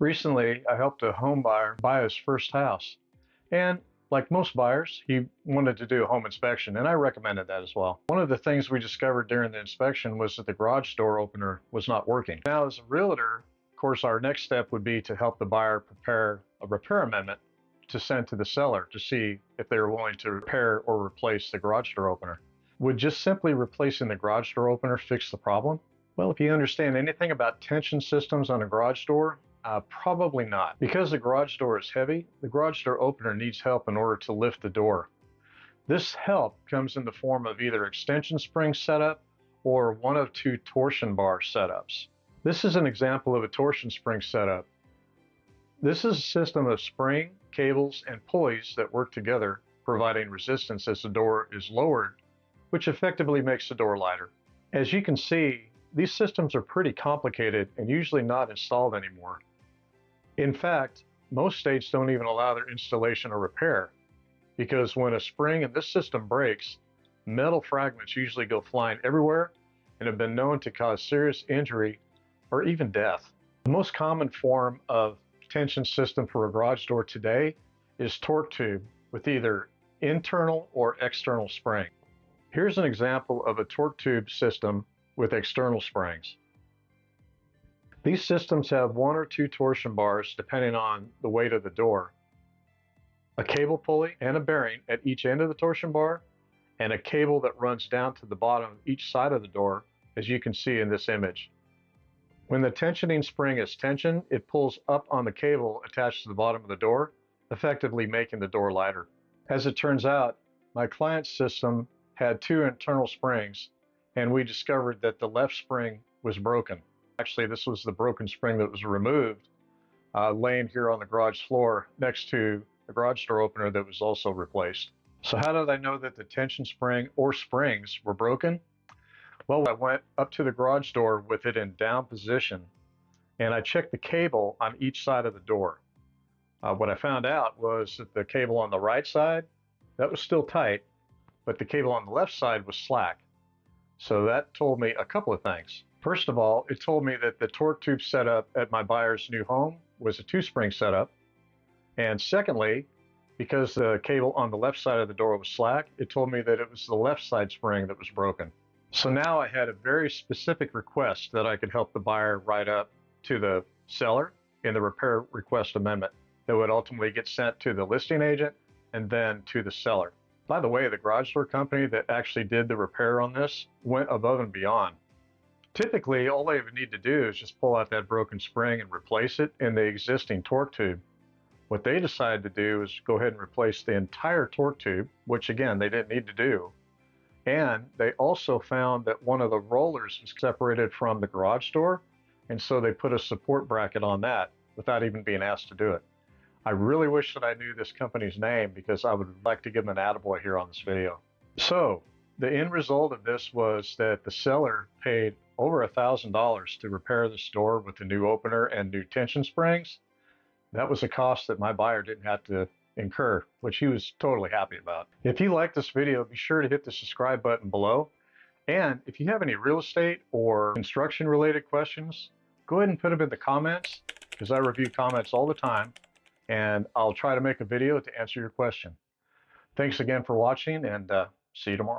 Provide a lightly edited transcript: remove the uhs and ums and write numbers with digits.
Recently, I helped a home buyer buy his first house. And like most buyers, he wanted to do a home inspection, and I recommended that as well. One of the things we discovered during the inspection was that the garage door opener was not working. Now, as a realtor, of course, our next step would be to help the buyer prepare a repair amendment to send to the seller to see if they were willing to repair or replace the garage door opener. Would just simply replacing the garage door opener fix the problem? Well, if you understand anything about tension systems on a garage door, probably not. Because the garage door is heavy, the garage door opener needs help in order to lift the door. This help comes in the form of either extension spring setup or one of two torsion bar setups. This is an example of a torsion spring setup. This is a system of spring, cables, and pulleys that work together, providing resistance as the door is lowered, which effectively makes the door lighter. As you can see, these systems are pretty complicated and usually not installed anymore. In fact, most states don't even allow their installation or repair, because when a spring in this system breaks, metal fragments usually go flying everywhere and have been known to cause serious injury or even death. The most common form of tension system for a garage door today is torque tube with either internal or external spring. Here's an example of a torque tube system with external springs. These systems have one or two torsion bars depending on the weight of the door, a cable pulley and a bearing at each end of the torsion bar, and a cable that runs down to the bottom of each side of the door, as you can see in this image. When the tensioning spring is tensioned, it pulls up on the cable attached to the bottom of the door, effectively making the door lighter. As it turns out, my client's system had two internal springs, and we discovered that the left spring was broken. Actually, this was the broken spring that was removed, laying here on the garage floor next to the garage door opener that was also replaced. So how did I know that the tension spring or springs were broken? Well, I went up to the garage door with it in down position, and I checked the cable on each side of the door. What I found out was that the cable on the right side, that was still tight, but the cable on the left side was slack. So that told me a couple of things. First of all, it told me that the torque tube setup at my buyer's new home was a two-spring setup. And secondly, because the cable on the left side of the door was slack, it told me that it was the left side spring that was broken. So now I had a very specific request that I could help the buyer write up to the seller in the repair request amendment that would ultimately get sent to the listing agent and then to the seller. By the way, the garage door company that actually did the repair on this went above and beyond. Typically, all they would need to do is just pull out that broken spring and replace it in the existing torque tube. What they decided to do is go ahead and replace the entire torque tube, which again, they didn't need to do. And they also found that one of the rollers was separated from the garage door, and so they put a support bracket on that without even being asked to do it. I really wish that I knew this company's name because I would like to give them an attaboy here on this video. So the end result of this was that the seller paid over $1,000 to repair this door with the new opener and new tension springs. That was a cost that my buyer didn't have to incur, which he was totally happy about. If you like this video, be sure to hit the subscribe button below. And if you have any real estate or construction related questions, go ahead and put them in the comments because I review comments all the time, and I'll try to make a video to answer your question. Thanks again for watching, and see you tomorrow.